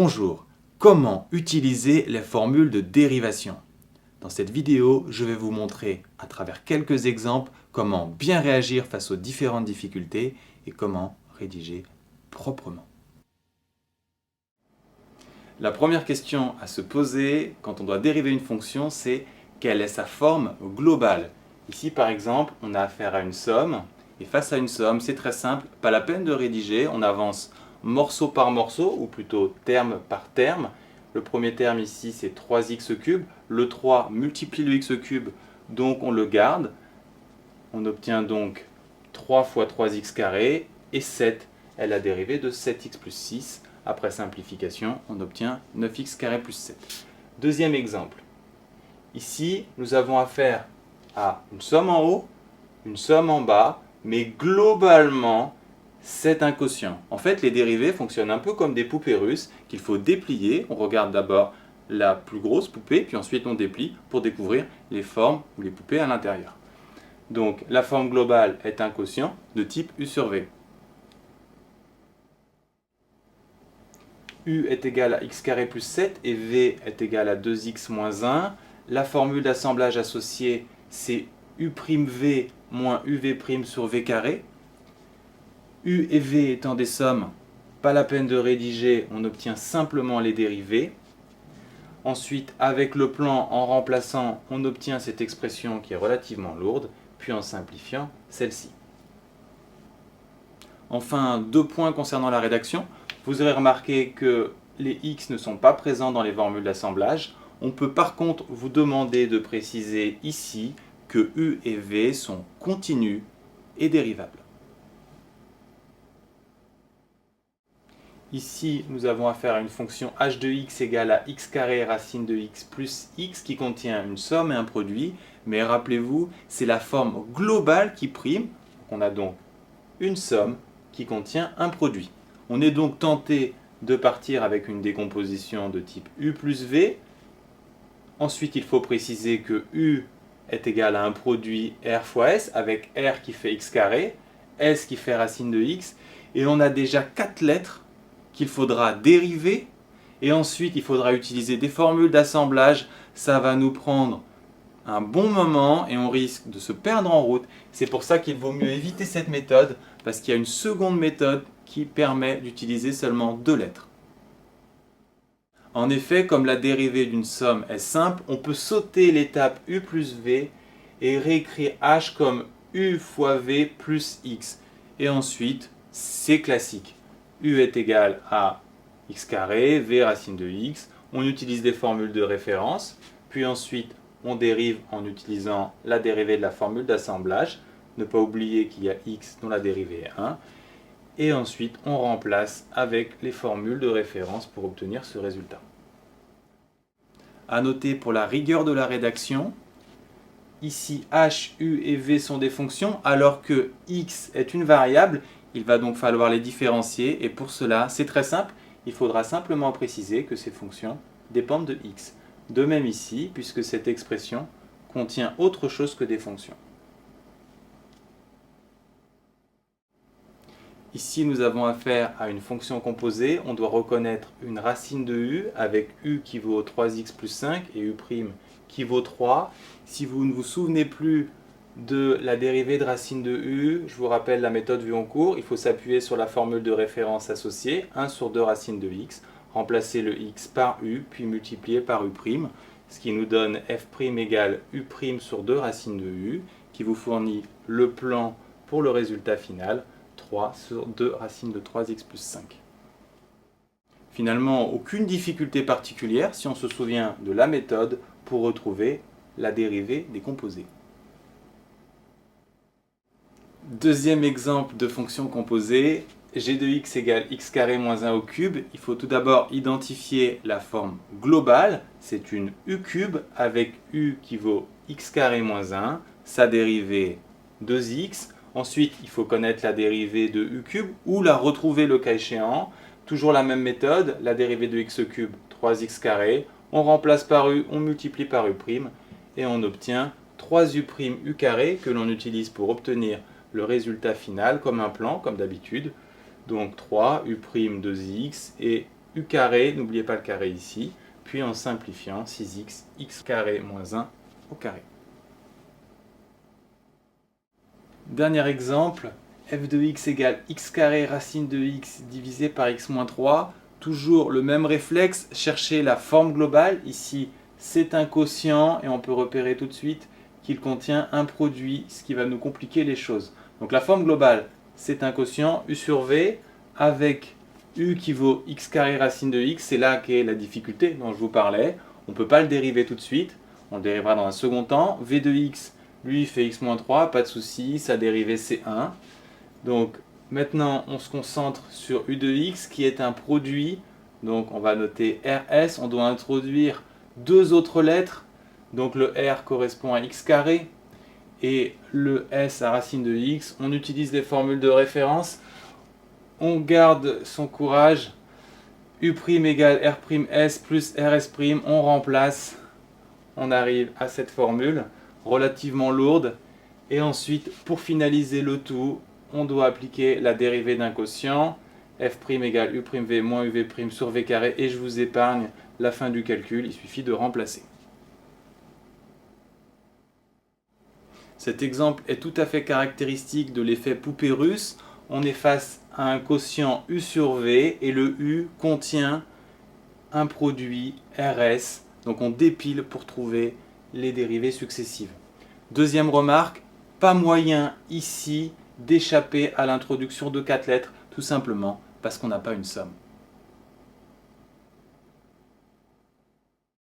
Bonjour, comment utiliser les formules de dérivation? Dans cette vidéo, je vais vous montrer à travers quelques exemples comment bien réagir face aux différentes difficultés et comment rédiger proprement. La première question à se poser quand on doit dériver une fonction, c'est quelle est sa forme globale? Ici par exemple, on a affaire à une somme et face à une somme, c'est très simple, pas la peine de rédiger, on avance morceau par morceau, ou plutôt terme par terme. Le premier terme ici, c'est 3x³. Le 3 multiplie le x³, donc on le garde. On obtient donc 3 fois 3x², et 7 est la dérivée de 7x plus 6. Après simplification, on obtient 9x² plus 7. Deuxième exemple. Ici, nous avons affaire à une somme en haut, une somme en bas, mais globalement, c'est un quotient. En fait, les dérivés fonctionnent un peu comme des poupées russes qu'il faut déplier. On regarde d'abord la plus grosse poupée, puis ensuite on déplie pour découvrir les formes ou les poupées à l'intérieur. Donc, la forme globale est un quotient de type U sur V. U est égal à x² plus 7 et V est égal à 2x moins 1. La formule d'assemblage associée, c'est U'V moins UV' sur V carré. U et V étant des sommes, pas la peine de rédiger, on obtient simplement les dérivés. Ensuite, avec le plan, en remplaçant, on obtient cette expression qui est relativement lourde, puis en simplifiant, celle-ci. Enfin, deux points concernant la rédaction. Vous aurez remarqué que les x ne sont pas présents dans les formules d'assemblage. On peut par contre vous demander de préciser ici que U et V sont continus et dérivables. Ici, nous avons affaire à une fonction h de x égale à x² racine de x plus x qui contient une somme et un produit. Mais rappelez-vous, c'est la forme globale qui prime. On a donc une somme qui contient un produit. On est donc tenté de partir avec une décomposition de type U plus V. Ensuite, il faut préciser que U est égal à un produit R fois S, avec R qui fait x², S qui fait racine de x. Et on a déjà 4 lettres qu'il faudra dériver. Et ensuite, il faudra utiliser des formules d'assemblage. Ça va nous prendre un bon moment et on risque de se perdre en route. C'est pour ça qu'il vaut mieux éviter cette méthode, parce qu'il y a une seconde méthode qui permet d'utiliser seulement 2 lettres. En effet, comme la dérivée d'une somme est simple, on peut sauter l'étape U plus V et réécrire H comme U fois V plus X. Et ensuite, c'est classique. U est égal à x², V racine de X. On utilise des formules de référence, puis ensuite on dérive en utilisant la dérivée de la formule d'assemblage. Ne pas oublier qu'il y a x dont la dérivée est 1. Et ensuite, on remplace avec les formules de référence pour obtenir ce résultat. À noter pour la rigueur de la rédaction, ici h, u et v sont des fonctions, alors que x est une variable. Il va donc falloir les différencier, et pour cela, c'est très simple. Il faudra simplement préciser que ces fonctions dépendent de x. De même ici, puisque cette expression contient autre chose que des fonctions. Ici, nous avons affaire à une fonction composée. On doit reconnaître une racine de u avec u qui vaut 3x plus 5 et u' qui vaut 3. Si vous ne vous souvenez plus de la dérivée de racine de u, je vous rappelle la méthode vue en cours. Il faut s'appuyer sur la formule de référence associée, 1 sur 2 racine de x. Remplacer le x par u, puis multiplier par u', ce qui nous donne f' égale u' sur 2 racines de u, qui vous fournit le plan pour le résultat final, 3 sur 2 racines de 3x plus 5. Finalement, aucune difficulté particulière si on se souvient de la méthode pour retrouver la dérivée des composés. Deuxième exemple de fonction composée, g de x égale x² moins 1 au cube. Il faut tout d'abord identifier la forme globale. C'est une u³ avec u qui vaut x² moins 1, sa dérivée 2x. Ensuite, il faut connaître la dérivée de u³ ou la retrouver le cas échéant. Toujours la même méthode, la dérivée de x³, 3x². On remplace par u, on multiplie par u' et on obtient 3u' u carré que l'on utilise pour obtenir le résultat final comme un plan, comme d'habitude. Donc 3 u' 2x et u carré, n'oubliez pas le carré ici, puis en simplifiant 6x, x carré moins 1 au carré. Dernier exemple, f de x égale x carré racine de x divisé par x moins 3. Toujours le même réflexe, chercher la forme globale. Ici, c'est un quotient et on peut repérer tout de suite qu'il contient un produit, ce qui va nous compliquer les choses. Donc la forme globale, c'est un quotient u sur v avec u qui vaut x carré racine de x. C'est là qu'est la difficulté dont je vous parlais. On ne peut pas le dériver tout de suite, on le dérivera dans un second temps. V de x, lui, fait x moins 3, pas de souci, sa dérivée c'est 1. Donc maintenant, on se concentre sur u de x qui est un produit. Donc on va noter RS, on doit introduire deux autres lettres. Donc le R correspond à x carré et le S à racine de x. On utilise les formules de référence. On garde son courage. U' égale R'S plus RS'. On remplace. On arrive à cette formule relativement lourde. Et ensuite, pour finaliser le tout, on doit appliquer la dérivée d'un quotient. F' égale U'V moins UV' sur V carré. Et je vous épargne la fin du calcul. Il suffit de remplacer. Cet exemple est tout à fait caractéristique de l'effet poupée russe. On est face à un quotient U sur V et le U contient un produit RS. Donc on dépile pour trouver les dérivées successives. Deuxième remarque, pas moyen ici d'échapper à l'introduction de 4 lettres, tout simplement parce qu'on n'a pas une somme.